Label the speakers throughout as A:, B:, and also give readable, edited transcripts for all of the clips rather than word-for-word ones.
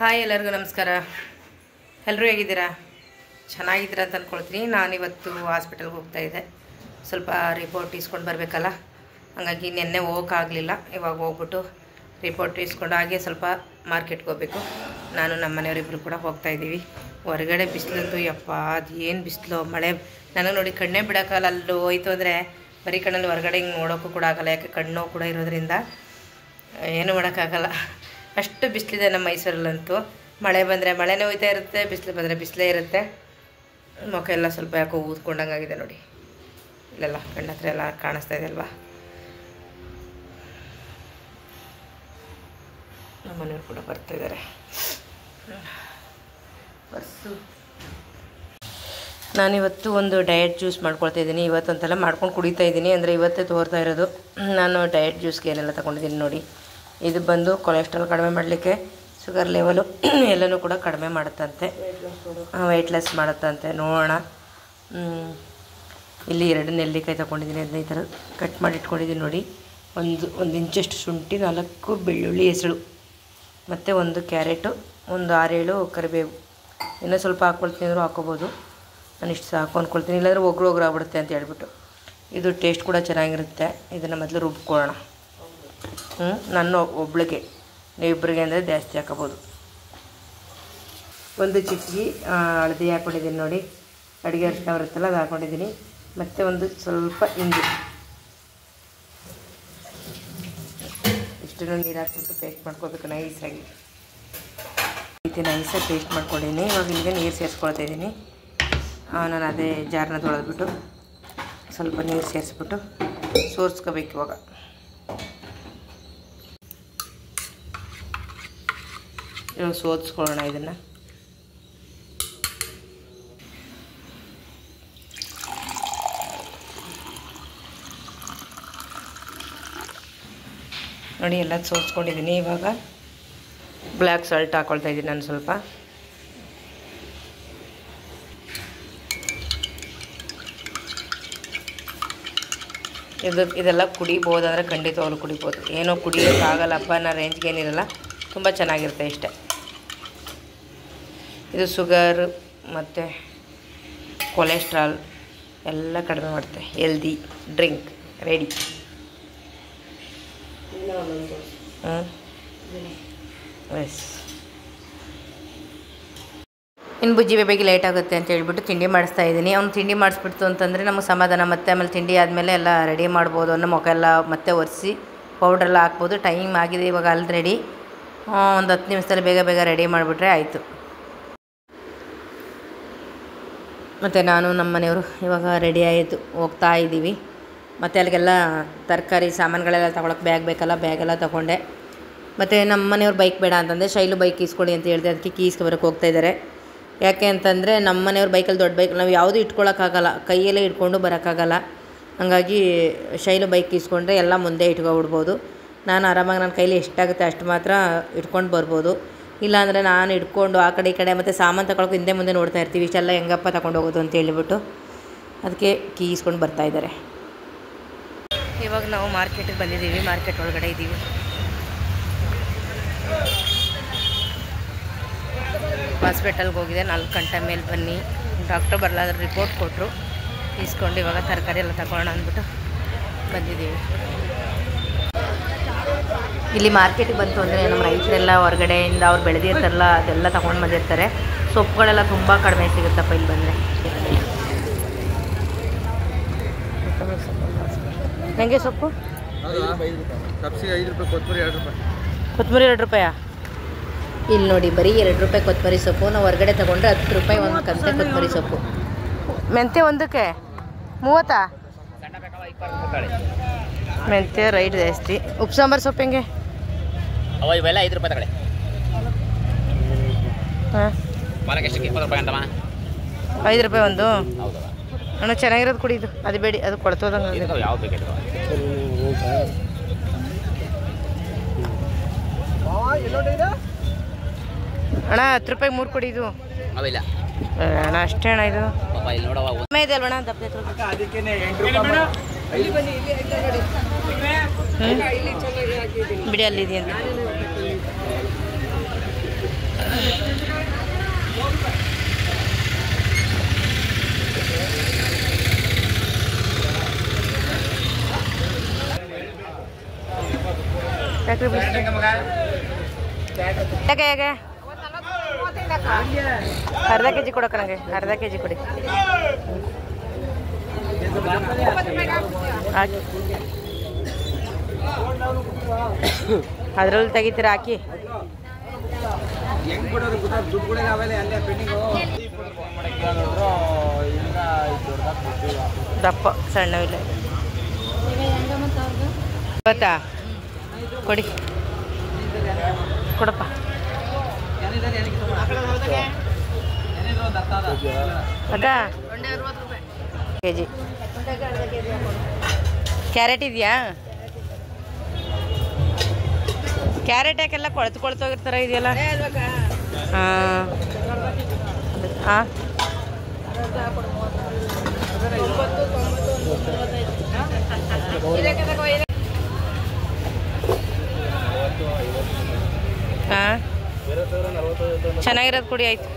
A: Hi ಎಲ್ಲರಿಗೂ ನಮಸ್ಕಾರ. ಎಲ್ಲರೂ ಹೇಗಿದ್ದೀರಾ? ಚೆನ್ನಾಗಿದ್ದೀರಾ ಅಂತ ಅಂದ್ಕೊಳ್ತೀನಿ. ನಾನಿವತ್ತು ಹಾಸ್ಪಿಟಲ್ಗೆ ಹೋಗ್ತಾಯಿದ್ದೆ. ಸ್ವಲ್ಪ ರಿಪೋರ್ಟ್ ಇಸ್ಕೊಂಡು ಬರಬೇಕಲ್ಲ, ಹಾಗಾಗಿ ನಿನ್ನೆ ಹೋಗೋಕ್ಕಾಗಲಿಲ್ಲ. ಇವಾಗ ಹೋಗ್ಬಿಟ್ಟು ರಿಪೋರ್ಟ್ ಇಸ್ಕೊಂಡು ಹಾಗೆ ಸ್ವಲ್ಪ ಮಾರ್ಕೆಟ್ಗೆ ಹೋಗಬೇಕು. ನಾನು ನಮ್ಮ ಮನೆಯವರಿಬ್ಬರು ಕೂಡ ಹೋಗ್ತಾಯಿದ್ದೀವಿ. ಹೊರಗಡೆ ಬಿಸಿಲಂತೂ ಯಪ್ಪ ಅದು ಏನು ಬಿಸಿಲು, ಮಳೆ. ನನಗೆ ನೋಡಿ ಕಣ್ಣೇ ಬಿಡೋಕ್ಕಲ್ಲ. ಅಲ್ಲಿ ಹೋಯ್ತು ಅಂದರೆ ಬರೀ ಕಣ್ಣಲ್ಲಿ ಹೊರಗಡೆ ಹಿಂಗೆ ನೋಡೋಕ್ಕೂ ಕೂಡ ಆಗೋಲ್ಲ, ಯಾಕೆ ಕಣ್ಣು ಕೂಡ ಇರೋದ್ರಿಂದ ಏನೂ ಮಾಡೋಕ್ಕಾಗಲ್ಲ. ಅಷ್ಟು ಬಿಸಿಲಿದೆ ನಮ್ಮ ಮೈಸೂರಲ್ಲಂತೂ. ಮಳೆ ಬಂದರೆ ಮಳೆನೇ ಹೋಯ್ತಾ ಇರುತ್ತೆ, ಬಿಸಿಲು ಬಂದರೆ ಬಿಸಿಲೇ ಇರುತ್ತೆ. ಮುಖ ಎಲ್ಲ ಸ್ವಲ್ಪ ಯಾಕೋ ಊದ್ಕೊಂಡಂಗಾಗಿದೆ ನೋಡಿ, ಇಲ್ಲೆಲ್ಲ ಕಣ್ಣ ಹತ್ರ ಎಲ್ಲ ಕಾಣಿಸ್ತಾ ಇದೆ ಅಲ್ವಾ. ನಮ್ಮ ಮನೆಯವ್ರು ಕೂಡ ಬರ್ತಾಯಿದ್ದಾರೆ. ಬರ್ಸು. ನಾನಿವತ್ತು ಒಂದು ಡಯಟ್ ಜ್ಯೂಸ್ ಮಾಡ್ಕೊಳ್ತಾ ಇದ್ದೀನಿ. ಇವತ್ತಂತೆಲ್ಲ ಮಾಡ್ಕೊಂಡು ಕುಡಿತಾ ಇದ್ದೀನಿ, ಅಂದರೆ ಇವತ್ತೇ ತೋರ್ತಾ ಇರೋದು. ನಾನು ಡಯಟ್ ಜ್ಯೂಸ್ಗೆ ಏನೆಲ್ಲ ತೊಗೊಂಡಿದ್ದೀನಿ ನೋಡಿ. ಇದು ಬಂದು ಕೊಲೆಸ್ಟ್ರಾಲ್ ಕಡಿಮೆ ಮಾಡಲಿಕ್ಕೆ, ಶುಗರ್ ಲೆವೆಲು ಎಲ್ಲನೂ ಕೂಡ ಕಡಿಮೆ ಮಾಡುತ್ತಂತೆ, ವೆಯ್ಟ್ ಲೆಸ್ ಮಾಡುತ್ತಂತೆ. ನೋಡೋಣ. ಇಲ್ಲಿ 2 ನೆಲ್ಲಿಕಾಯಿ ತೊಗೊಂಡಿದ್ದೀನಿ, ಅದನ್ನ ಈ ಥರ ಕಟ್ ಮಾಡಿ ಇಟ್ಕೊಂಡಿದ್ದೀನಿ ನೋಡಿ. ಒಂದು ಇಂಚಷ್ಟು ಶುಂಠಿ, 4 ಬೆಳ್ಳುಳ್ಳಿ ಹೆಸಳು, ಮತ್ತು 1 ಕ್ಯಾರೆಟು, ಒಂದು 6-7 ಕರಿಬೇವು. ಇನ್ನೂ ಸ್ವಲ್ಪ ಹಾಕ್ಕೊಳ್ತೀನಿ ಅಂದರೂ ಹಾಕ್ಕೋಬೋದು. ನಾನು ಇಷ್ಟು ಸಾಕು ಅಂದ್ಕೊಳ್ತೀನಿ, ಇಲ್ಲಾಂದರೆ ಒಗ್ರು ಆಗ್ಬಿಡುತ್ತೆ ಅಂತ ಹೇಳ್ಬಿಟ್ಟು. ಇದು ಟೇಸ್ಟ್ ಕೂಡ ಚೆನ್ನಾಗಿರುತ್ತೆ. ಇದನ್ನು ಮೊದಲು ರುಬ್ಕೊಳ್ಳೋಣ. ನನ್ನ ಒಬ್ಳಿಗೆ, ನೀವಿಬ್ಬರಿಗೆ ಅಂದರೆ ಜಾಸ್ತಿ ಹಾಕೋಬೋದು. 1 ಚಿಟಿಕೆ ಹಳದಿ ಹಾಕ್ಕೊಂಡಿದ್ದೀನಿ ನೋಡಿ, ಅಡುಗೆ ಅರಿಶಿನ ಬರುತ್ತಲ್ಲ ಅದು ಹಾಕ್ಕೊಂಡಿದ್ದೀನಿ. ಮತ್ತು ಒಂದು ಸ್ವಲ್ಪ ಇಂಗು, ಇಷ್ಟನ್ನು ನೀರು ಹಾಕ್ಬಿಟ್ಟು ಪೇಸ್ಟ್ ಮಾಡ್ಕೋಬೇಕು ನೈಸಾಗಿ. ಈ ರೀತಿ ನೈಸಾಗಿ ಪೇಸ್ಟ್ ಮಾಡ್ಕೊಂಡಿದ್ದೀನಿ. ಇವಾಗ ಇಲ್ಲಿಗೆ ನೀರು ಸೇರಿಸ್ಕೊಳ್ತಾ ಇದ್ದೀನಿ. ನಾನು ಅದೇ ಜಾರನ್ನ ತೊಳೆದ್ಬಿಟ್ಟು ಸ್ವಲ್ಪ ನೀರು ಸೇರಿಸ್ಬಿಟ್ಟು ಸೋರಿಸ್ಕೋಬೇಕು. ಇವಾಗ ಸೋದಿಸ್ಕೊಳ್ಳೋಣ ಇದನ್ನು. ನೋಡಿ ಎಲ್ಲ ಸೋದಿಸ್ಕೊಂಡಿದ್ದೀನಿ. ಇವಾಗ ಬ್ಲ್ಯಾಕ್ ಸಾಲ್ಟ್ ಹಾಕ್ಕೊಳ್ತಾ ಇದ್ದೀನಿ ನಾನು ಸ್ವಲ್ಪ. ಇದೆಲ್ಲ ಕುಡಿಬೋದು, ಅಂದರೆ ಖಂಡಿತವಾಗ್ಲೂ ಕುಡಿಬೋದು. ಏನೋ ಕುಡಿಯೋಕ್ಕಾಗಲ್ಲಪ್ಪ ಅನ್ನೋ ರೇಂಜ್ಗೆ ಏನಿರಲ್ಲ, ತುಂಬ ಚೆನ್ನಾಗಿರುತ್ತೆ ಇಷ್ಟೇ. ಇದು ಶುಗರ್ ಮತ್ತು ಕೊಲೆಸ್ಟ್ರಾಲ್ ಎಲ್ಲ ಕಡಿಮೆ ಮಾಡುತ್ತೆ. Healthy drink ready. ಎಸ್. ಇನ್ನು ಬುಜ್ಜಿ ಬೇಬಿಗೆ ಲೇಟ್ ಆಗುತ್ತೆ ಅಂತ ಹೇಳ್ಬಿಟ್ಟು ತಿಂಡಿ ಮಾಡಿಸ್ತಾ ಇದ್ದೀನಿ. ಅವ್ನು ತಿಂಡಿ ಮಾಡಿಸ್ಬಿಡ್ತು ಅಂತಂದರೆ ನಮಗೆ ಸಮಾಧಾನ. ಮತ್ತು ಆಮೇಲೆ ತಿಂಡಿ ಆದಮೇಲೆ ಎಲ್ಲ ರೆಡಿ ಮಾಡ್ಬೋದು ಅನ್ನೋ ಮುಖ ಎಲ್ಲ ಮತ್ತೆ ಒರೆಸಿ ಪೌಡ್ರೆಲ್ಲ ಹಾಕ್ಬೋದು. ಟೈಮ್ ಆಗಿದೆ ಇವಾಗ ಆಲ್ರೆಡಿ. ಒಂದು 10 ನಿಮಿಷದಲ್ಲಿ ಬೇಗ ರೆಡಿ ಮಾಡಿಬಿಟ್ರೆ ಆಯಿತು. ಮತ್ತು ನಾನು ನಮ್ಮ ಮನೆಯವರು ಇವಾಗ ರೆಡಿ ಆಯಿತು, ಹೋಗ್ತಾ ಇದ್ದೀವಿ. ಮತ್ತು ಅಲ್ಲಿಗೆಲ್ಲ ತರಕಾರಿ ಸಾಮಾನುಗಳೆಲ್ಲ ತೊಗೊಳಕ್ಕೆ ಬ್ಯಾಗ್ ಬೇಕಲ್ಲ, ಬ್ಯಾಗೆಲ್ಲ ತೊಗೊಂಡೆ. ಮತ್ತು ನಮ್ಮ ಮನೆಯವ್ರು ಬೈಕ್ ಬೇಡ ಅಂತಂದರೆ ಶೈಲು ಬೈಕ್ ಈಸ್ಕೊಳ್ಳಿ ಅಂತ ಹೇಳಿದೆ. ಅದಕ್ಕೆ ಕೀಸ್ಗೆ ಬರೋಕ್ಕೆ ಹೋಗ್ತಾಯಿದ್ದಾರೆ. ಯಾಕೆ ಅಂತಂದರೆ ನಮ್ಮ ಮನೆಯವ್ರ ಬೈಕಲ್ಲಿ ದೊಡ್ಡ ಬೈಕ್ ನಾವು ಯಾವುದೂ ಇಟ್ಕೊಳ್ಳೋಕ್ಕಾಗಲ್ಲ, ಕೈಯಲ್ಲೇ ಇಟ್ಕೊಂಡು ಬರೋಕ್ಕಾಗಲ್ಲ. ಹಾಗಾಗಿ ಶೈಲು ಬೈಕ್ ಈಸ್ಕೊಂಡ್ರೆ ಎಲ್ಲ ಮುಂದೆ ಇಟ್ಕೊಬಿಡ್ಬೋದು. ನಾನು ಆರಾಮಾಗಿ ನನ್ನ ಕೈಲಿ ಎಷ್ಟಾಗುತ್ತೆ ಅಷ್ಟು ಮಾತ್ರ ಇಟ್ಕೊಂಡು ಬರ್ಬೋದು. ಇಲ್ಲಾಂದರೆ ನಾನು ಇಟ್ಕೊಂಡು ಆ ಕಡೆ ಈ ಕಡೆ ಮತ್ತು ಸಾಮಾನು ತಗೊಳಕ್ಕೆ ಹಿಂದೆ ಮುಂದೆ ನೋಡ್ತಾ ಇರ್ತೀವಿ, ಇಷ್ಟೆಲ್ಲ ಹೆಂಗಪ್ಪ ತಗೊಂಡು ಹೋಗೋದು ಅಂತ ಹೇಳಿಬಿಟ್ಟು. ಅದಕ್ಕೆ ಕೀ ಇಸ್ಕೊಂಡು ಬರ್ತಾಯಿದ್ದಾರೆ. ಇವಾಗ ನಾವು ಮಾರ್ಕೆಟಿಗೆ ಬಂದಿದ್ದೀವಿ, ಮಾರ್ಕೆಟ್ ಒಳಗಡೆ ಇದ್ದೀವಿ. ಹಾಸ್ಪಿಟಲ್ಗೆ ಹೋಗಿದೆ, 4 ಗಂಟೆ ಮೇಲೆ ಬನ್ನಿ, ಡಾಕ್ಟ್ರ್ ಬರಲಾದ್ರೆ ರಿಪೋರ್ಟ್ ಕೊಟ್ಟರು. ಇಸ್ಕೊಂಡು ಇವಾಗ ತರಕಾರಿ ಎಲ್ಲ ತಗೊಳ್ಳೋಣ ಅಂದ್ಬಿಟ್ಟು ಬಂದಿದ್ದೀವಿ. ಇಲ್ಲಿ ಮಾರ್ಕೆಟಿಗೆ ಬಂತು ಅಂದರೆ ನಮ್ಮ ರೈತರೆಲ್ಲ ಹೊರಗಡೆಯಿಂದ ಅವ್ರು ಬೆಳೆದಿರ್ತಾರಲ್ಲ ಅದೆಲ್ಲ ತೊಗೊಂಡು ಬಂದಿರ್ತಾರೆ. ಸೊಪ್ಪುಗಳೆಲ್ಲ ತುಂಬ ಕಡಿಮೆ ಸಿಗುತ್ತಪ್ಪ ಇಲ್ಲಿ ಬಂದರೆ. ಹೆಂಗೆ ಸೊಪ್ಪು? ಕೊತ್ತಂಬರಿ 2 ರೂಪಾಯಾ? ಇಲ್ಲಿ ನೋಡಿ ಬರೀ 2 ರೂಪಾಯಿ ಕೊತ್ತಂಬರಿ ಸೊಪ್ಪು. ನಾವು ಹೊರಗಡೆ ತೊಗೊಂಡ್ರೆ 10 ರೂಪಾಯಿ ಒಂದು ಕಂತೆ ಕೊತ್ತಂಬರಿ ಸೊಪ್ಪು. ಮೆಂತ್ಯ ಒಂದಕ್ಕೆ 30? ಮೆಂತ್ಯ ರೈಟ್ ಜಾಸ್ತಿ. ಉಪ್ಪು ಸಾಂಬಾರು ಸೊಪ್ಪು ಹೆಂಗೆ?
B: ಇವೆಲ್ಲ 5 ರೂಪಾಯಿ ತಗೊಳ್ಳಿ.
A: ಹಾಂ 5 ರೂಪಾಯಿ ಒಂದು. ಅಣ್ಣ ಚೆನ್ನಾಗಿರೋದು ಕುಡಿ, ಇದು ಅದು ಬೇಡಿ, ಅದು ಕೊಡ್ತೋದಂಗೆ.
B: ಯಾವ ಬೇಕು
A: ಅಣ್ಣ 10 ರೂಪಾಯಿಗೆ 3 ಕೊಡಿ. ಇದು
B: ಅವಿಲ್ಲ
A: ಅಣ್ಣ, ಅಷ್ಟೇ ಅಣ್ಣ. ಇದು ಕಮ್ಮಿ ಇದೆ ಅಲ್ವಣ್ಣ? ಬಿಡಿ, ಅಲ್ಲಿದೆಯಂತ. ಯಾಕೆ ಯಾಕೆ ಹೇಗೆ ಅರ್ಧ ಕೆ ಜಿ ಕೊಡೋಕೆ ನನಗೆ ಅರ್ಧ ಕೆ ಜಿ ಕೊಡಿ ಹಾಕಿ ಅದ್ರಲ್ಲಿ ತೆಗಿತೀರಾ ಹಾಕಿ ದಪ್ಪ ಸಣ್ಣವಿಲ್ಲ ಗೊತ್ತಾ ಕೊಡಿ ಕೊಡಪ್ಪ ಅಕ್ಕ ಕೆ ಜಿ ಕ್ಯಾರೆಟ್ ಇದೆಯಾ ಕ್ಯಾರೆಟ್ ಯಾಕೆಲ್ಲ ಕೊಳ್ತೋಗಿರ್ತಾರ ಇದೆಯಲ್ಲ ಹಾಂ ಹಾಂ ಹಾಂ ಚೆನ್ನಾಗಿರೋದು ಕೊಡಿ ಆಯ್ತು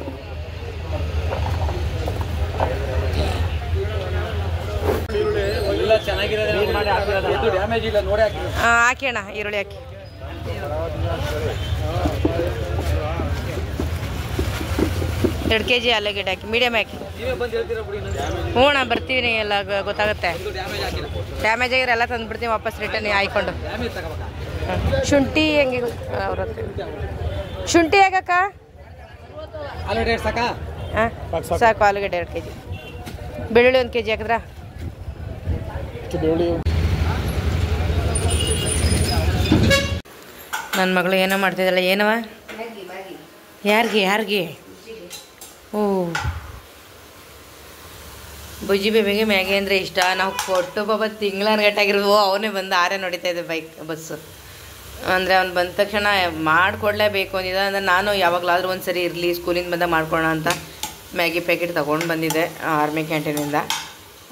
A: ಹಾಕಿ ಅಣ್ಣ ಈರುಳ್ಳಿ ಹಾಕಿ ಎರಡು ಕೆ ಜಿ ಆಲೂಗೆಡ್ಡೆ ಹಾಕಿ ಮೀಡಿಯಮ್ ಹಾಕಿ ಹ್ಞೂ ಅಣ್ಣ ಬರ್ತೀವಿ ಎಲ್ಲ ಗೊತ್ತಾಗುತ್ತೆ ಡ್ಯಾಮೇಜ್ ಆಗಿರೋ ಎಲ್ಲ ತಂದುಬಿಡ್ತೀವಿ ವಾಪಸ್ ರಿಟರ್ನ್ ಹಾಯ್ಕೊಂಡು ಶುಂಠಿ ಹೆಂಗೆ ಅವ್ರ ಹತ್ರ ಶುಂಠಿ ಹೇಗಕ್ಕ ಹಾಂ ಸಾಕು ಆಲೂಗೆಡ್ಡೆ 2 ಕೆ ಜಿ ಬೆಳ್ಳುಳ್ಳಿ 1 ಕೆ ಜಿ ಹಾಕಿದ್ರಾ ನನ್ನ ಮಗಳು ಏನೋ ಮಾಡ್ತಿದ್ದಲ್ಲ ಏನವ ಯಾರಿಗೆ ಓ ಬುಜ್ಜಿ ಬೇಬಿಗೆ ಮ್ಯಾಗಿ ಅಂದರೆ ಇಷ್ಟ ನಾವು ಕೊಟ್ಟು ಬಾಬಾ ತಿಂಗಳನ್ಗಟ್ಟಾಗಿರೋದು ಅವನೇ ಬಂದು ಆರೇ ನೋಡಿತಾ ಇದ್ದೆ ಬಸ್ಸು ಅಂದರೆ ಅವ್ನು ಬಂದ ತಕ್ಷಣ ಮಾಡಿಕೊಡ್ಲೇಬೇಕು ಅಂದಿದ್ದ ಅಂದರೆ ನಾನು ಯಾವಾಗಲಾದರೂ ಒಂದು ಸರಿ ಇರಲಿ ಸ್ಕೂಲಿಂದ ಬಂದಾಗ ಮಾಡ್ಕೊಳ್ಳೋಣ ಅಂತ ಮ್ಯಾಗಿ ಪ್ಯಾಕೆಟ್ ತೊಗೊಂಡು ಬಂದಿದ್ದೆ ಆರ್ಮಿ ಕ್ಯಾಂಟೀನಿಂದ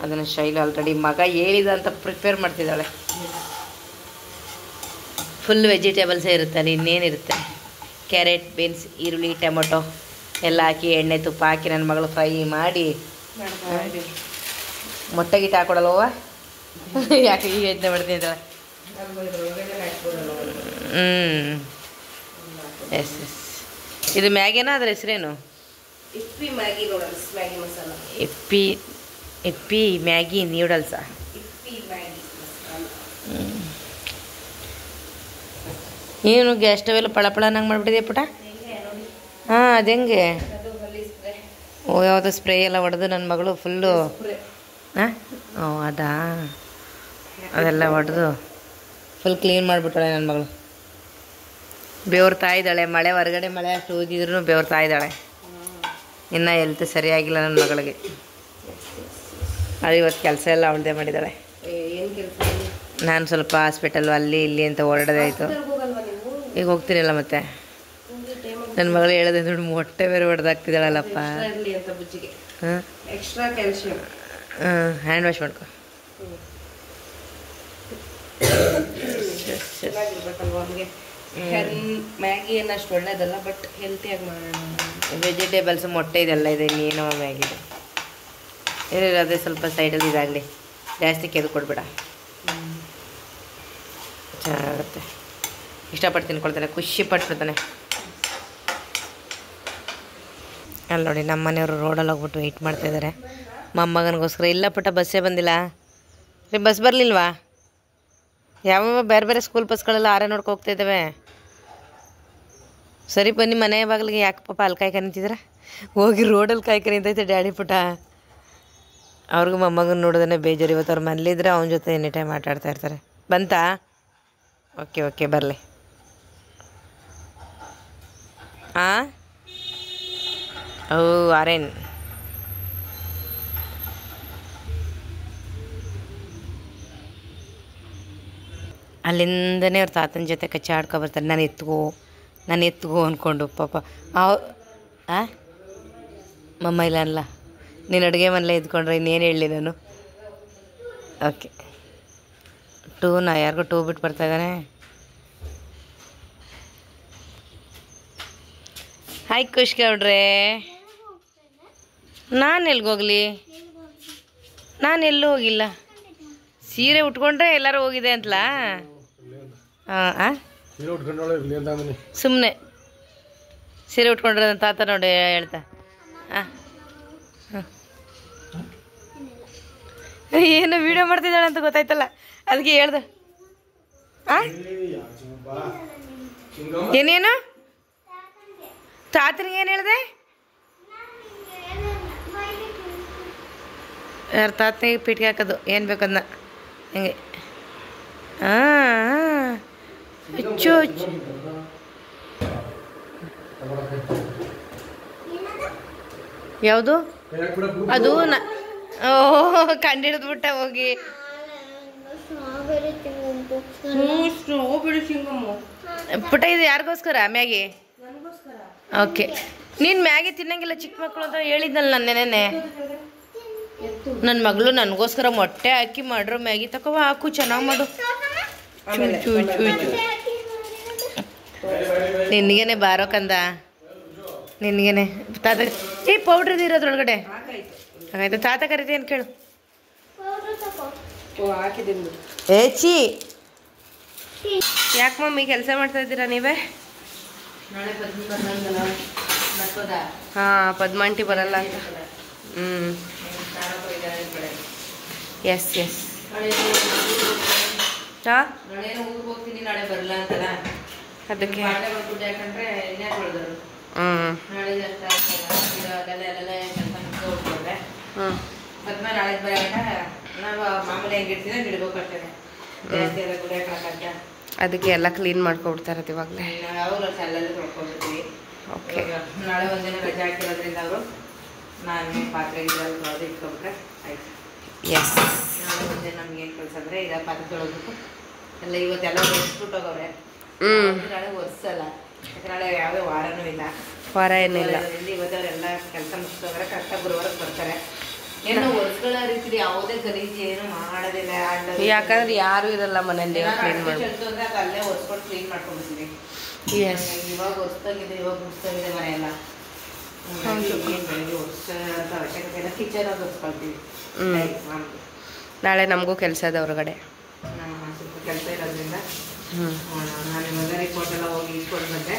A: ಅದನ್ನು ಶೈಲಿ ಆಲ್ರೆಡಿ ಮಗ ಹೇಳಿದ ಅಂತ ಪ್ರಿಪೇರ್ ಮಾಡ್ತಿದ್ದಾಳೆ ಫುಲ್ ವೆಜಿಟೇಬಲ್ಸೇ ಇರುತ್ತೆ ಅಲ್ಲಿ ಇನ್ನೇನಿರುತ್ತೆ ಕ್ಯಾರೆಟ್ ಬೀನ್ಸ್ ಈರುಳ್ಳಿ ಟೊಮೊಟೊ ಎಲ್ಲ ಹಾಕಿ ಎಣ್ಣೆ ತುಪ್ಪ ಹಾಕಿ ನನ್ನ ಮಗಳು ಫ್ರೈ ಮಾಡಿ ಮೊಟ್ಟೆ ಗಿಟ್ಟು ಹಾಕೊಡಲ್ವ ಯಾಕೆ ಈಗ ಯೋಚನೆ ಮಾಡ್ತಿದ್ದಾಳೆ ಎಸ್ ಇದು ಮ್ಯಾಗಿನಾ ಅದ್ರ ಹೆಸರೇನು ಇಪ್ಪಿ ಮ್ಯಾಗಿ ನ್ಯೂಡಲ್ಸಾ ಏನು ಗ್ಯಾಸ್ ಸ್ಟವೆಲ್ಲ ಪಳ ನಂಗೆ ಮಾಡಿಬಿಟ್ಟಿದೆ ಪುಟ ಹಾಂ ಅದು ಹೆಂಗೆ ಓ ಯಾವುದೋ ಸ್ಪ್ರೇ ಎಲ್ಲ ಹೊಡೆದು ನನ್ನ ಮಗಳು ಫುಲ್ಲು ಹಾಂ ಓ ಅದಾ ಅದೆಲ್ಲ ಹೊಡೆದು ಫುಲ್ ಕ್ಲೀನ್ ಮಾಡಿಬಿಟ್ಟಾಳೆ ನನ್ನ ಮಗಳು ಬೆವ್ರ್ತಾ ಇದ್ದಾಳೆ ಮಳೆ ಹೊರಗಡೆ ಮಳೆ ಅಷ್ಟು ಹೋಗಿದ್ರು ಬೆವ್ರ್ತಾ ಇದ್ದಾಳೆ ಇನ್ನೂ ಹೆಲ್ತ್ ಸರಿಯಾಗಿಲ್ಲ ನನ್ನ ಮಗಳಿಗೆ ಅದು ಇವತ್ತು ಕೆಲಸ ಎಲ್ಲ ಅವಳದೇ ಮಾಡಿದ್ದಾಳೆ ನಾನು ಸ್ವಲ್ಪ ಹಾಸ್ಪಿಟಲ್ಲು ಅಲ್ಲಿ ಇಲ್ಲಿ ಅಂತ ಓಡಾಡೋದೇ ಆಯಿತು ಈಗ ಹೋಗ್ತೀನಿಲ್ಲ ಮತ್ತೆ ನನ್ನ ಮಗಳು ಹೇಳೋದೇ ನೋಡಿ ಮೊಟ್ಟೆ ಬೇರೆ ಹೊಡೆದಾಗ್ತಿದ್ದಾಳಲ್ಲಪ್ಪ ಹಾಂ
C: ಎಕ್ಸ್ಟ್ರಾ ಕ್ಯಾಲ್ಸಿಯಂ
A: ಹ್ಯಾಂಡ್ ವಾಶ್ ಮಾಡ್ಕೊ
C: ಮ್ಯಾಗಿ ಏನು ಅಷ್ಟು ಒಳ್ಳೇದಲ್ಲ ಬಟ್ ಹೆಲ್ತಿಯಾಗಿ ಮಾಡೋಣ
A: ವೆಜಿಟೇಬಲ್ಸ್ ಮೊಟ್ಟೆ ಇದೆಲ್ಲ ಇದೆ ಇನ್ನೇನೋ ಮ್ಯಾಗಿದೆ ಇರಲಿ ಅದೇ ಸ್ವಲ್ಪ ಸೈಡಲ್ಲಿ ಇದಾಗಲಿ ಜಾಸ್ತಿ ಕೆದು ಕೊಡ್ಬೇಡ ಚೆನ್ನಾಗುತ್ತೆ ಇಷ್ಟಪಟ್ಟು ತಿನ್ಕೊಳ್ತಾನೆ ಖುಷಿ ಪಟ್ಬಿಡ್ತಾನೆ ಅಲ್ಲಿ ನೋಡಿ ನಮ್ಮ ಮನೆಯವರು ರೋಡಲ್ಲಿ ಹೋಗ್ಬಿಟ್ಟು ವೆಯ್ಟ್ ಮಾಡ್ತಾಯಿದ್ದಾರೆ ಮೊಮ್ಮಗನಿಗೋಸ್ಕರ ಇಲ್ಲ ಪುಟ್ಟ ಬಸ್ಸೇ ಬಂದಿಲ್ಲ ರೀ ಬಸ್ ಬರಲಿಲ್ವಾ ಯಾವ ಬೇರೆ ಬೇರೆ ಸ್ಕೂಲ್ ಬಸ್ಗಳೆಲ್ಲ ಆರೇ ನೋಡ್ಕೊ ಹೋಗ್ತಾಯಿದ್ದಾವೆ ಸರಿ ಬನ್ನಿ ಮನೆ ಬಾಗಿಲಿಗೆ ಯಾಕೆ ಪಾಪ ಅಲ್ಲಿ ಕಾಯ್ಕ ನಿಂತಿದ್ರೆ ಹೋಗಿ ರೋಡಲ್ಲಿ ಕಾಯ್ಕ ನಿಂತೈತೆ ಡ್ಯಾಡಿ ಪುಟ ಅವ್ರಿಗೂ ಮೊಮ್ಮಗನ ನೋಡೋದೇ ಬೇಜಾರು ಇವತ್ತು ಅವ್ರ ಮನೇಲಿದ್ರೆ ಅವನ ಜೊತೆ ಎನಿ ಟೈಮ್ ಆಟಾಡ್ತಾ ಇರ್ತಾರೆ ಬಂತಾ ಓಕೆ ಬರಲಿ ಹಾಂ ಓ ಆರೇನ್ ಅಲ್ಲಿಂದನೇ ಅವ್ರ ತಾತನ ಜೊತೆ ಕಚ್ಚಾಡ್ಕೊ ಬರ್ತಾರೆ ನಾನು ಎತ್ಕೋ ಅಂದ್ಕೊಂಡು ಪಾಪ ಮಮ್ಮ ಇಲ್ಲ ಅಲ್ಲ ನೀನು ಅಡುಗೆ ಮನೇಲೆ ಇದ್ಕೊಂಡ್ರೆ ಇನ್ನೇನು ಹೇಳಲಿ ನಾನು ಓಕೆ ಯಾರಿಗೂ 2 ಬಿಟ್ಟು ಬರ್ತಾಯಿದ್ದಾನೆ ಹಾಯ್ ಖುಷ್ಗೌಡ್ರೆ ನಾನು ಎಲ್ಲಿಗೋಗ್ಲಿ ನಾನು ಎಲ್ಲೂ ಹೋಗಿಲ್ಲ ಸೀರೆ ಉಟ್ಕೊಂಡ್ರೆ ಎಲ್ಲರೂ ಹೋಗಿದೆ ಅಂತಲಾ ಹಾಂ ಸುಮ್ಮನೆ ಸೀರೆ ಉಟ್ಕೊಂಡ್ರೆ ನನ್ನ ತಾತ ನೋಡಿ ಹೇಳ್ತಾ ಏನು ವಿಡಿಯೋ ಮಾಡ್ತಿದ್ದಾಳೆ ಅಂತ ಗೊತ್ತಾಯ್ತಲ್ಲ ಅದಕ್ಕೆ ಹೇಳ್ದೆ. ಏನೇನು ತಾತನಿಗೆ ಏನು ಹೇಳ್ದೆ? ಯಾರು ತಾತನಿಗೆ ಪೀಟಿಗೆ ಹಾಕೋದು ಏನು ಬೇಕಂದ ಹಿಂಗೆ. ಹುಚ್ಚು ಹುಚ್ಚು ಯಾವುದು ಅದು ಕಂಡಿಡಿದ್ಬಿಟ್ಟ ಹೋಗಿ. ಪುಟ್ಟ ಇದು ಯಾರಿಗೋಸ್ಕರ ಮ್ಯಾಗಿ? ಓಕೆ. ನೀನು ಮ್ಯಾಗಿ ತಿನ್ನಂಗಿಲ್ಲ ಚಿಕ್ಕ ಮಕ್ಕಳು ಅಂತ ಹೇಳಿದ್ನಲ್ಲ ನಾನು ನೆನೆ. ನನ್ನ ಮಗಳು ನನಗೋಸ್ಕರ ಮೊಟ್ಟೆ ಹಾಕಿ ಮಾಡ್ರು ಮ್ಯಾಗಿ ತಕೋ ಹಾಕು ಚೆನ್ನಾಗಿ ಮಾಡು. ಚೂ ಚೂ ಚೂ ನಿನಗೇನೆ ಬಾರೋಕಂದ ನಿನಗೇನೆ ತಾತ ಈ ಪೌಡ್ರ್ ಇರೋದ್ರೊಳಗಡೆ ಹಾಗಾಯ್ತು. ತಾತ ಕರಿತೇನು ಕೇಳು. ಚಿ ಯಾಕೆ ಮಮ್ಮಿ ಕೆಲಸ ಮಾಡ್ತಾ ಇದ್ದೀರಾ ನೀವೇ? ಹಾಂ ಪದ್ಮಾಂಟಿ ಬರಲ್ಲ ಅಂತ. ಎಸ್ ಎಸ್ ಹಾಂ ಹೋಗ್ತೀನಿ ನಾಳೆ ಬರಲ್ಲ ಅಂತಲ್ಲ ಅದಕ್ಕೆ. ಪದ್ಮ ನಾಳೆ ಬರೋಣ ನಾವು ಮಾಮೂಲಿ ಹೆಂಗಿರ್ತೀವಿ ಗಿಡಬೇಕಷ್ಟೇ ಜಾಸ್ತಿ ಎಲ್ಲ ಗುಡಿಯಾಕಂತ ಅದಕ್ಕೆ ಎಲ್ಲ ಕ್ಲೀನ್ ಮಾಡ್ಕೊಬಿಡ್ತಾರೆ ಇವಾಗಲೇ. ಅವರು ಅಲ್ಲೆಲ್ಲ ತೊಳ್ಕೊಬಿಡ್ತೀವಿ. ಓಕೆ. ನಾಳೆ ಒಂದಿನ ರಜೆ ಹಾಕಿರೋದ್ರಿಂದ ಅವರು ನಾನು ಪಾತ್ರೆ ಇದ್ರಲ್ಲಿ ತೊಳೆದು ಇಟ್ಕೊಬಿಟ್ರೆ ಆಯ್ತು. ಎಸ್. ನಾಳೆ ಒಂದಿನ ನಮ್ಗೆ ಏನು ಕೆಲಸ ಅಂದರೆ ಈಗ ಪಾತ್ರೆ ತೊಳೆದ್ಬಿಟ್ಟು ಎಲ್ಲ ಇವತ್ತೆಲ್ಲ ಒರೆಸ್ಬಿಟ್ಟೋಗವ್ರೆ. ನಾಳೆ ಒರೆಸಲ್ಲ ಯಾಕಂದ್ರೆ ನಾಳೆ ಯಾವುದೇ ವಾರನೂ ಇಲ್ಲ. ವಾರ ಏನಿಲ್ಲ. ಇವತ್ತವರೆಲ್ಲ ಕೆಲಸ ಮುಗಿಸೋದ್ರೆ ಕರೆಕ್ಟಾಗಿ ಗುರುವಾರಕ್ಕೆ ಬರ್ತಾರೆ. ಏನೋ ಒರೆಸ್ಕೊಳ್ಳೋ ರೀತಿ ಯಾವುದೇ ಗಲೀಜು ಏನು ಮಾಡೋದಿಲ್ಲ. ಯಾಕಂದ್ರೆ ಯಾರು ಇರಲ್ಲ ಮನೇಲಿ ಕ್ಲೀನ್ ಮಾಡಿ ಅಂದ್ರೆ ಅದು ಅಲ್ಲೇ ಒರೆಸ್ಕೊಂಡು ಕ್ಲೀನ್ ಮಾಡ್ಕೊಂಡ್ಬಿಡ್ತೀವಿ. ಇವಾಗ ಒರೆಸ್ತಾಗಿದೆ ಇವಾಗ ಮುಗಿಸ್ತಾಗಿದೆ ಮನೆಯಲ್ಲ. ಏನು ಬೆಳಗ್ಗೆ ಒರೆಸೋ ಅವಶ್ಯಕತೆ ಇಲ್ಲ. ಕಿಚನ್ ಅದು ಒರೆಸ್ಕೊಳ್ತೀವಿ. ನಾಳೆ ನಮಗೂ ಕೆಲಸ ಇದೆ ಹೊರಗಡೆ ಸ್ವಲ್ಪ ಕೆಲಸ ಇರೋದ್ರಿಂದ ನಾನು ಇವಾಗ ರಿಪೋರ್ಟ್ ಎಲ್ಲ ಹೋಗಿ ಇಟ್ಕೊಂಡು ಬಂದೆ.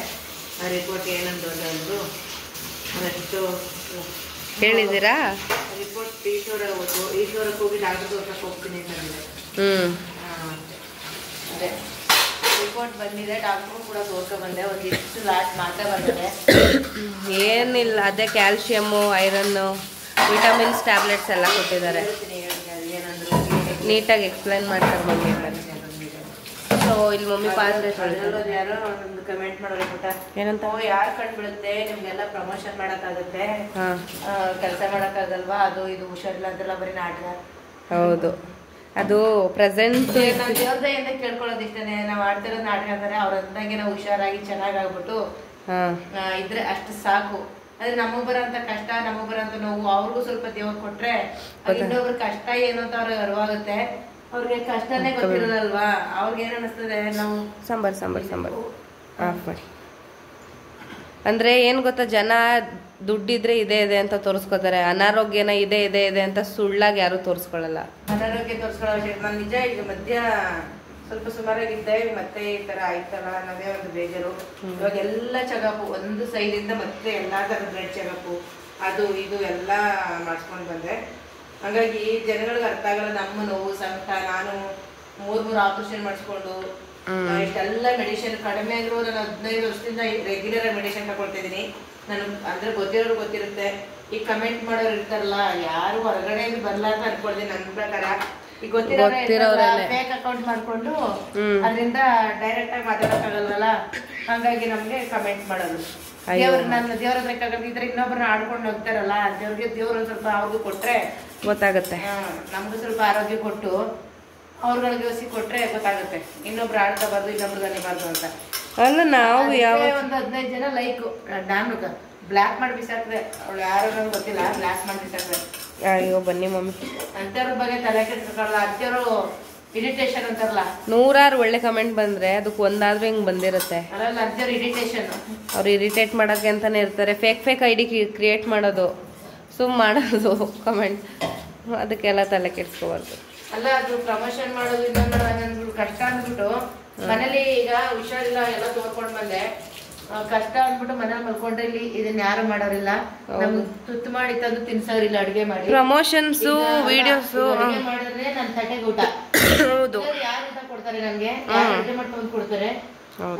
A: ಆ ರಿಪೋರ್ಟ್ ಏನಂದು ಅಂದರು ಅದಷ್ಟು ಹೇಳಿದ್ದೀರಾ? ರಿಪೋರ್ಟ್ ಈಶ್ವರಕ್ಕೆ ಹೋಗಿ ಡಾಕ್ಟರ್ ತೋರ್ಸಕ್ಕೆ ಹೋಗ್ತೀನಿ ಅಂತಂದರೆ ಅದೇ ರಿಪೋರ್ಟ್ ಬಂದಿದೆ. ಡಾಕ್ಟ್ರು ಕೂಡ ತೋರ್ಸ್ಕೊಂಡು ಬಂದೆ. ಒಂದಿಷ್ಟು ಲಾಟ್ ಮಾತ್ರ ಬಂದಿದೆ. ಏನಿಲ್ಲ ಅದೇ ಕ್ಯಾಲ್ಶಿಯಮ್ಮು ಐರನ್ನು ವಿಟಮಿನ್ಸ್ ಟ್ಯಾಬ್ಲೆಟ್ಸ್ ಎಲ್ಲ ಕೊಟ್ಟಿದ್ದಾರೆ. ಏನಂದ್ರು ನೀಟಾಗಿ ಎಕ್ಸ್ಪ್ಲೈನ್ ಮಾಡ್ತಾರೆ ಮಮ್ಮಿ. ಸೊ ಇಲ್ಲಿ ಮಮ್ಮಿ ಪಾತ್ರೆ ಯಾರೋ ಒಂದು ಕಮೆಂಟ್ ಮಾಡೋರು ಪುಟ್ಟ ಏನಂತ ಯಾರು ಕಂಡುಬಿಡುತ್ತೆ ನಿಮ್ಗೆಲ್ಲ ಪ್ರಮೋಷನ್ ಮಾಡೋಕ್ಕಾಗುತ್ತೆ ಕೆಲಸ ಮಾಡೋಕ್ಕಾಗಲ್ವಾ ಅದು ಇದು ಹುಷಾರಿಲ್ಲ ಅಂತೆಲ್ಲ ಬರೀ ನಾಟಕ. ಹೌದು ಅದು ಪ್ರೆಸೆಂಟ್ ನಾವು ದೇವ್ರದಯಿಂದ ಕೇಳ್ಕೊಳ್ಳೋದು ಇಷ್ಟನೇ. ನಾವು ಆಡ್ತಿರೋದು ನಾಟಕ ಅಂತಾರೆ ಅವ್ರ ಅಂದಂಗೆ ನಾವು ಹುಷಾರಾಗಿ ಚೆನ್ನಾಗಿ ಆಗ್ಬಿಟ್ಟು ಇದ್ರೆ ಅಷ್ಟು ಸಾಕು. ಅದ್ರೆ ನಮಗ್ ಬರೋಂಥ ಕಷ್ಟ ನಮಗ್ ಬರೋಂಥ ನೋವು ಅವ್ರಿಗೂ ಸ್ವಲ್ಪ ದೇವ್ರು ಕೊಟ್ರೆ ಇನ್ನೊಬ್ರ ಕಷ್ಟ ಏನು ಅಂತ ಅವ್ರಿಗೆ ಅರಿವಾಗುತ್ತೆ. ಅವ್ರಿಗೆ ಕಷ್ಟನೇ ಗೊತ್ತಿರೋದಲ್ವಾ. ಅವ್ರಿಗೆ ಏನ್ ಅನಿಸ್ತದೆ ನಾವು ಸಾಂಬಾರ್ ಆಫ್ ಮಾಡಿ ಅಂದ್ರೆ ಏನ್ ಗೊತ್ತಾ, ಜನ ದುಡ್ಡಿದ್ರೆ ಇದೆ ಇದೆ ಅಂತ ತೋರಿಸ್ಕೋತಾರೆ. ಅನಾರೋಗ್ಯನ ಇದೆ ಇದೆ ಇದೆ ಅಂತ ಸುಳ್ಳಾಗಿ ಯಾರು ತೋರಿಸ್ಕೊಳ್ಳಲ್ಲ. ಅನಾರೋಗ್ಯ ತೋರಿಸ್ಕೊಳ್ಳೋ ಅವಶ್ಯಕ ನಾನು ನಿಜ. ಈಗ ಮಧ್ಯ ಸ್ವಲ್ಪ ಸುಮಾರಾಗಿದ್ದೆ ಮತ್ತೆ ಈ ತರ ಆಯ್ತಲ್ಲ ನಾವೇ ಒಂದು ಬೇಜಾರು. ಇವಾಗ ಎಲ್ಲ ಚೆಕಪ್ ಒಂದು ಸೈಡಿಂದ ಮತ್ತೆ ಎಲ್ಲಾ ತರ ಬ್ಲಡ್ ಚೆಕಪ್ ಅದು ಇದು ಎಲ್ಲ ಮಾಡಿಸ್ಕೊಂಡು ಬಂದೆ. ಹಾಗಾಗಿ ಜನಗಳಿಗೆ ಅರ್ಥ ಆಗಲ್ಲ ನಮ್ಮ ನೋವು ಸಂಕಟ. ನಾನು 3 ಆಪರೇಷನ್ ಮಾಡಿಸ್ಕೊಂಡು ಇಷ್ಟೆಲ್ಲ ಮೆಡಿಸಿನ್ ಕಡಿಮೆ ಆದ್ರೂ ನಾನು 15 ವರ್ಷದಿಂದ ರೆಗ್ಯುಲರ್ ಆಗಿ ಮೆಡಿಸಿನ್ ತಗೊಳ್ತಾ ಇದ್ದೀನಿ. ನಾನು ಅಂದ್ರೆ ಗೊತ್ತಿರೋರು ಗೊತ್ತಿರುತ್ತೆ. ಈ ಕಮೆಂಟ್ ಮಾಡೋರು ಇರ್ತಾರಲ್ಲ ಯಾರು ಹೊರಗಡೆ ಬರ್ಲಾ ಅಂತ ಅನ್ಕೊಳ್ತೀನಿ. ನನ್ನ ಪ್ರಕಾರ ಈಗ ಗೊತ್ತಿರೋರು ಫೇಕ್ ಅಕೌಂಟ್ ಮಾಡ್ಕೊಂಡು ಅದರಿಂದ ಡೈರೆಕ್ಟ್ ಆಗಿ ಮಾತಾಡಕ್ಕಾಗಲ್ವಲ್ಲ. ಹಾಗಾಗಿ ನಮ್ಗೆ ಕಮೆಂಟ್ ಮಾಡೋದು. ನನ್ನ ದೇವ್ರ ಹತ್ರ ಇದ್ರೆ ಇನ್ನೊಬ್ರನ್ನ ಆಡ್ಕೊಂಡು ಹೋಗ್ತಾರಲ್ಲ ದೇವ್ರಿಗೆ ದೇವ್ರ ಒಂದ್ ಸ್ವಲ್ಪ ಅವ್ರಿಗೂ ಕೊಟ್ರೆ ಗೊತ್ತಾಗುತ್ತೆ. ನಮ್ಗೂ ಸ್ವಲ್ಪ ಆರೋಗ್ಯ ಕೊಟ್ಟು ಅವ್ರಗಳಿಗೆ ಹೊಸಿ ಕೊಟ್ರೆ ಗೊತ್ತಾಗುತ್ತೆ. ಇನ್ನೊಬ್ರು ಆಡ್ಕೋಬಾರ್ದು ಇನ್ನೊಬ್ರು ದನಿಬಾರ್ದು ಅಂತ. ಅಲ್ಲ ನಾವು ಯಾವ ಒಂದು 15 ಜನ ಲೈಕ್ ನಾನು ಬ್ಲಾಕ್ ಮಾಡಿ ಬಿಸಾಕ್ದೆ. ಅವಳು ಯಾರು ನಂಗೆ ಗೊತ್ತಿಲ್ಲ. ಬ್ಲಾಕ್ ಮಾಡಿ ಬಿಸಾಕ್ದೆ. ಅಯ್ಯೋ ಬನ್ನಿ ಮಮ್ಮಿ ಅಂತವ್ರ ಬಗ್ಗೆ ತಲೆ ಕೆಡ್ಸ್ಕೊಳ್ಳಲ್ಲ. ಅಂತವ್ರು ಇರಿಟೇಷನ್ ಅಂತಾರಲ್ಲ. 100 ಒಳ್ಳೆ ಕಮೆಂಟ್ ಬಂದ್ರೆ ಅದಕ್ಕೆ ಒಂದಾದ್ರೂ ಹಿಂಗ್ ಬಂದಿರುತ್ತೆ. ಅಲ್ಲ ಅಂತವ್ರು ಇರಿಟೇಷನ್. ಅವ್ರು ಇರಿಟೇಟ್ ಮಾಡೋಕೆ ಅಂತಾನೆ ಇರ್ತಾರೆ. ಫೇಕ್ ಐಡಿ ಕ್ರಿಯೇಟ್ ಮಾಡೋದು ಮಾಡೋದು ಕಮೆಂಟ್. ಅದಕ್ಕೆಲ್ಲ ತಲೆ ಕೆಡ್ಸ್ಕೋಬಾರ್ದು. ಅಲ್ಲ ಅದು ಪ್ರಮೋಷನ್ ಮಾಡೋದು ಇನ್ನೊಂದು ಕಷ್ಟ ಅಂದ್ಬಿಟ್ಟು ಮನೇಲಿ ಈಗ ಹುಷಾರಿಲ್ಲ ಎಲ್ಲ ತೋರ್ಕೊಂಡ್ ಬಂದೆ. ಕಷ್ಟ ಅಂದ್ಬಿಟ್ಟು ಮನೇಲಿ ಮಲ್ಕೊಂಡ್ರೆ ಇಲ್ಲಿ ಇದನ್ನ ಯಾರು ಮಾಡೋರಿಲ್ಲ. ನಮ್ಗೆ ತುತ್ತು ಮಾಡಿ ತಂದು ತಿನ್ಸೋರಿಲ್ಲ ಅಡಿಗೆ ಮಾಡಿ.
C: ಪ್ರಮೋಷನ್ಸ್ ವಿಡಿಯೋಸ್
A: ಅಡಿಗೆ ಮಾಡಿದ್ರೆ ನನ್ನ ತಟ್ಟೆಗೆ ಊಟ.
C: ಹೌದು,
A: ಯಾರು ಊಟ ಕೊಡ್ತಾರೆ ನಮ್ಗೆ? ಅಡಿಗೆ ಮಾಡ್ಕೊಂಡು ಕೊಡ್ತಾರೆ.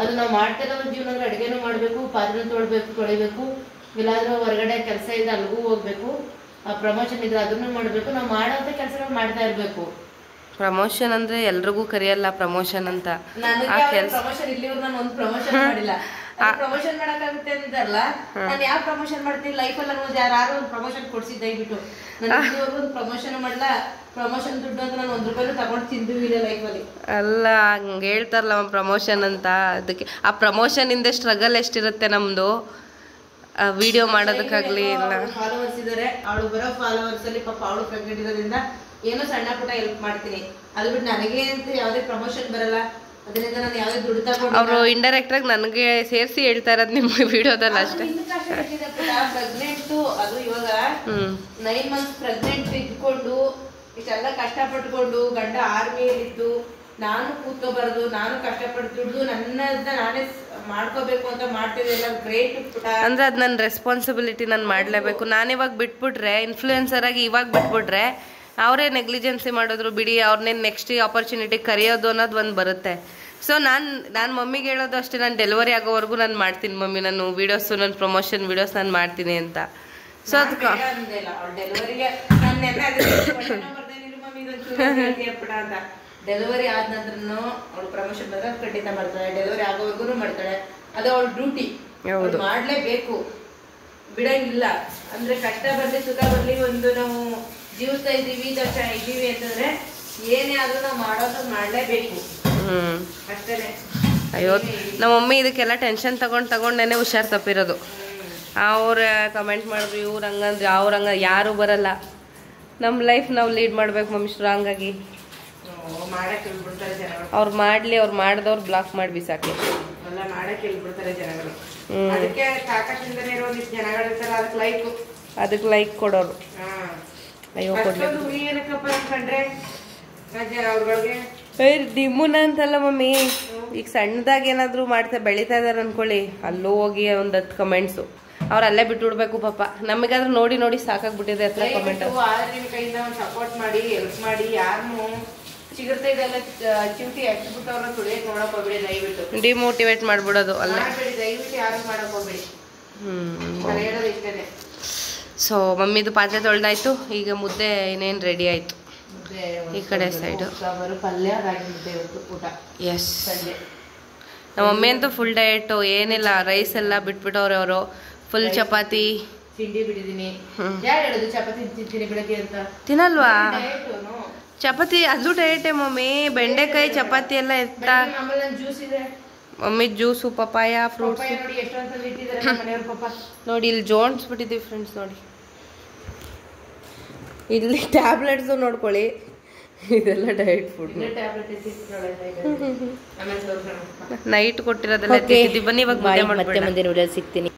A: ಅದು ನಾವು ಮಾಡ್ತಿರೋ ಜೀವನದಲ್ಲಿ ಅಡಿಗೆನೂ ಮಾಡ್ಬೇಕು, ಪಾತ್ರೆ ತೊಳಿಬೇಕು, ಇಲ್ಲಾದ್ರೂ ಹೊರಗಡೆ ಕೆಲಸ ಇದೆ ಅಲ್ಗೂ ಹೋಗ್ಬೇಕು, ಪ್ರಮೋಷನ್ ಇದ್ರೆ ಅದನ್ನು ಮಾಡ್ಬೇಕು. ನಾವು ಮಾಡೋಂತ ಕೆಲಸಗಳು ಮಾಡ್ತಾ ಇರ್ಬೇಕು.
C: ಪ್ರಮೋಷನ್ ಅಂದ್ರೆ ಎಲ್ರಿಗೂ ಕರೆಯಲ್ಲ ಪ್ರಮೋಷನ್ ಅಂತ.
A: ಪ್ರಮೋಷನ್ ಇಲ್ಲಿವ್ರು ನಾನು ಒಂದು ಪ್ರಮೋಷನ್ ಮಾಡಿಲ್ಲ. ಪ್ರಮೋಷನ್ ಮಾಡಕ್ಕಾಗುತ್ತೆ ಅಂತಾರಲ್ಲ, ನಾನು ಯಾವ ಪ್ರಮೋಷನ್ ಮಾಡ್ತೀನಿ ಲೈಫಲ್ಲಿ ಅನ್ನೋದು ಯಾರು ಒಂದು ಪ್ರಮೋಷನ್ ಕೊಡ್ಸಿದ್ದ ದಯವಿಟ್ಟು. ನಾನು ಒಂದು ಪ್ರಮೋಷನ್ ಮಾಡಲ್ಲ. ಪ್ರಮೋಷನ್ ದುಡ್ಡು ಅಂತ ನಾನು 1 ರೂಪಾಯಿನೂ ತಗೊಂಡು ತಿಂದಿಲ್ಲ ಲೈಫಲ್ಲಿ.
C: ಅಲ್ಲ, ಹಂಗೆ ಹೇಳ್ತಾರಲ್ಲ ಪ್ರಮೋಷನ್ ಅಂತ. ಅದಕ್ಕೆ ಆ ಪ್ರಮೋಷನ್ ಇಂದ ಸ್ಟ್ರಗಲ್ ಎಷ್ಟಿರುತ್ತೆ ನಮ್ದು. ವಿಡಿಯೋ ಮಾಡೋದಕ್ಕಾಗ್ಲಿ ಇಲ್ಲ.
A: ಫಾಲೋವರ್ಸ್ ಇದಾರೆ, ಅವಳು ಬರೋ ಫಾಲೋವರ್ಸ್ ಅಲ್ಲಿ ಪಾಪ ಅವಳು ಪ್ರೆಗ್ನೆಂಟ್ ಇರೋದ್ರಿಂದ ಏನೋ ಸಣ್ಣ ಪುಟ್ಟ ಹೆಲ್ಪ್ ಮಾಡ್ತೀನಿ. ಅದು ಬಿಟ್ಟು ನನಗೆ ಅಂತ ಯಾವುದೇ ಪ್ರಮೋಷನ್ ಬರಲ್ಲ. ಅದರಿಂದ ನಾನು ಯಾವುದೇ ದುಡ್ಡು ತಗೊಂಡು
C: ಅವರು ಇಂಡೈರೆಕ್ಟ್ ಆಗಿ ನನಗೆ ಸೇರಿಸಿ ಹೇಳ್ತಾ ಇರೋದು ನಿಮ್ಮ ವಿಡಿಯೋದಲ್ಲಿ ಅಷ್ಟೇ.
A: ಪ್ರೆಗ್ನೆಂಟ್ ಅದು ಇವಾಗ 9 ಮಂತ್ಸ್ ಪ್ರೆಗ್ನೆಂಟ್ ಇದ್ಕೊಂಡು ಇಷ್ಟೆಲ್ಲ ಕಷ್ಟಪಟ್ಕೊಂಡು ಗಂಡ ಆರ್ಮಿಯಲ್ಲಿದ್ದು ನಾನು ಕೂತ್ಕೋಬಾರ್ದು, ನಾನು ಕಷ್ಟಪಟ್ಟು ದುಡ್ದು ನನ್ನದನ್ನ ನಾನೇ ಮಾಡ್ಕೋಬೇಕು ಅಂತ ಮಾಡ್ತಿದ್ದೆ. ಎಲ್ಲ ಗ್ರೇಟ್ ಪುಟ. ಅಂದ್ರೆ
C: ಅದು ನನ್ನ ರೆಸ್ಪಾನ್ಸಿಬಿಲಿಟಿ, ನಾನು ಮಾಡಲೇಬೇಕು. ನಾನಿವಾಗ ಬಿಟ್ಬಿಟ್ರೆ, ಇನ್ಫ್ಲೂಯೆನ್ಸರ್ ಆಗಿ ಇವಾಗ ಬಿಟ್ಬಿಟ್ರೆ ಅವರೇ ನೆಗ್ಲಿಜೆನ್ಸಿ ಮಾಡಿದ್ರು ಬಿಡಿ, ಅವ್ರನ್ನೇನು ನೆಕ್ಸ್ಟ್ ಆಪರ್ಚುನಿಟಿ ಕರೆಯೋದು ಅನ್ನೋದು ಒಂದು ಬರುತ್ತೆ. ಸೊ ನಾನು ಮಮ್ಮಿಗೆ ಹೇಳೋದು ಅಷ್ಟೇ, ನಾನು ಡೆಲಿವರಿ ಆಗೋವರೆಗೂ ನಾನು ಮಾಡ್ತೀನಿ ಮಮ್ಮಿ, ನಾನು ವೀಡಿಯೋಸು, ನನ್ನ ಪ್ರಮೋಷನ್ ವೀಡಿಯೋಸ್ ನಾನು ಮಾಡ್ತೀನಿ ಅಂತ. ಸೊ ಅದಕ್ಕೆ
A: ಡೆಲಿವರಿ ಆದ ನಂತರ ಅವಳು ಪ್ರಮೋಷನ್ ಬಂದ್ರೆ ಖಂಡಿತ ಮಾಡ್ತಾಳೆ. ಡೆಲಿವರಿ ಆಗೋವರೆಗೂ ಮಾಡ್ತಾಳೆ. ಅದು ಅವಳ ಡ್ಯೂಟಿ, ಮಾಡ್ಲೇಬೇಕು, ಬಿಡಂಗಿಲ್ಲ. ಅಂದ್ರೆ ಕಷ್ಟ ಬರ್ಲಿ ಸುಖ ಬರ್ಲಿ, ಒಂದು ನಾವು ಜೀವಿಸ್ತಾ ಇದ್ದೀವಿ ಇದ್ದೀವಿ ಅಂತಂದ್ರೆ ಏನೇ ಆದ್ರೂ ನಾವು ಮಾಡೋದು ಮಾಡ್ಲೇಬೇಕು. ಅಷ್ಟೇನೆ.
C: ಅಯ್ಯೋ, ನಮ್ಮ ಮಮ್ಮಿ ಇದಕ್ಕೆಲ್ಲ ಟೆನ್ಷನ್ ತಗೊಂಡೇನೆ ಹುಷಾರ್ ತಪ್ಪಿರೋದು. ಅವ್ರ ಕಮೆಂಟ್ ಮಾಡಿದ್ರು, ಇವ್ರು ಹಂಗಂದ್ರೆ ಅವ್ರ ಹಂಗ ಯಾರು ಬರಲ್ಲ. ನಮ್ಮ ಲೈಫ್ ನಾವು ಲೀಡ್ ಮಾಡ್ಬೇಕು ಮಮ್ಮಿ ಸ್ಟ್ರಾಂಗ್ ಆಗಿ. ಅವ್ರು ಮಾಡ್ಲಿ, ಅವ್ರು ಮಾಡಿದವ್ರು ಬ್ಲಾಕ್ ಮಾಡಿ ಬಿಸಾಕಿ
A: ಎಲ್ಲ ಮಾಡಕ್ಕೆ ಹೇಳ್ಬಿಡ್ತಾರೆ ಜನಗಳು. ಅದಕ್ಕೆ ಸಾಕಷ್ಟಿಂದನೇ ಇರೋ ಜನಗಳು ಇರ್ತಾರೆ,
C: ಅದಕ್ಕೆ ಲೈಕ್ ಕೊಡೋರು. ಅಯ್ಯೋ
A: ಏನಕ್ಕಪ್ಪ ಅನ್ಕೊಂಡ್ರೆ ಅವ್ರಗಳಿಗೆ
C: ದಿಮ್ಮುನ ಅಂತಲ್ಲ ಮಮ್ಮಿ, ಈಗ ಸಣ್ಣದಾಗಿ ಏನಾದ್ರು ಬೆಳೀತಾ ಇದಾರೆ ಅನ್ಕೊಳ್ಳಿ, ಅಲ್ಲೂ ಹೋಗಿ ಒಂದ್ 10 ಕಮೆಂಟ್ಸು. ಅವ್ರ ಅಲ್ಲೇ ಬಿಟ್ಟು ಬಿಡ್ಬೇಕು ಪಾಪ. ನಮಗಾದ್ರೂ ನೋಡಿ ನೋಡಿ ಸಾಕಾಗ್ಬಿಟ್ಟಿದೆ ಹತ್ರ ಕಮೆಂಟ್.
A: ನಿಮ್ಮ ಕೈಯಿಂದ ಒಂದು ಸಪೋರ್ಟ್ ಮಾಡಿ, ಹೆಲ್ಪ್ ಮಾಡಿ. ಯಾರನ್ನು ಚಿಗುರ್ತಾ ಇದೆಲ್ಲ ಚಿಮಟಿ ಹಚ್ಬಿಟ್ಟು ಅವ್ರನ್ನ ತುಳಿಯಕ್ ನೋಡಕ್ ಹೋಗ್ಬೇಡಿ ದಯವಿಟ್ಟು.
C: ಡಿಮೋಟಿವೇಟ್ ಮಾಡ್ಬಿಡೋದು ಅಲ್ಲೇ
A: ದಯವಿಟ್ಟು ಯಾರು ಮಾಡಕ್ ಹೋಗ್ಬೇಡಿ. ಹೇಳೋದು ಇಷ್ಟೇನೆ.
C: ಸೊ ಮಮ್ಮಿದು ಪಾತ್ರೆ ತೊಳ್ದಾಯ್ತು. ಈಗ ಮುದ್ದೆ ಇನ್ನೇನು ರೆಡಿ ಆಯ್ತು. ಈ ಕಡೆ ಸೈಡು
A: ಪಲ್ಯ ರಾಗಿ ಮುದ್ದೆ ಊಟ.
C: ಎಸ್, ನಮ್ಮ ಮಮ್ಮಿ ಅಂತೂ ಫುಲ್ ಡಯಟು, ಏನಿಲ್ಲ, ರೈಸ್ ಎಲ್ಲ ಬಿಟ್ಬಿಟ್ಟವ್ರೆ ಅವರು. ಫುಲ್ ಚಪಾತಿ
A: ತಿಂಡಿ ಬಿಟ್ಟಿದ್ದೀನಿ. ಯಾರು ಹೇಳೋದು ಚಪಾತಿ ತಿಂತೀನಿ ಬೆಳಗ್ಗೆ ಅಂತ?
C: ತಿನ್ನಲ್ವಾ ಚಪಾತಿ? ಅದು ಡಯಟೇ ಮಮ್ಮಿ. ಬೆಂಡೆಕಾಯಿ ಚಪಾತಿ ಎಲ್ಲ ಇರ್ತಾ.
A: ಜ್ಯೂಸ್ ಇದೆ
C: ಮಮ್ಮಿ, ಜ್ಯೂಸು, ಪಪಾಯ, ಫ್ರೂಟ್ಸ್
A: ನೋಡಿ ಎಷ್ಟೊಂದ್ಸಲ ಇಟ್ಟಿದ್ದಾರೆ ಮನೆಯವ್ರ ಪಾಪ.
C: ನೋಡಿ ಇಲ್ಲಿ ಜೋಡಿಸ್ಬಿಟ್ಟಿದ್ದೀವಿ ಫ್ರೆಂಡ್ಸ್. ನೋಡಿ ಇಲ್ಲಿ ಟ್ಯಾಬ್ಲೆಟ್ಸು ನೋಡ್ಕೊಳ್ಳಿ, ಇದೆಲ್ಲ ಡಯಟ್ ಫುಡ್. ನೈಟ್ ಕೊಟ್ಟಿರೋದೆಲ್ಲ ಬನ್ನಿ, ಇವಾಗ ಮತ್ತೆ ಮುಂದಿನ ವಿಡಿಯೋ ಸಿಗ್ತೀನಿ.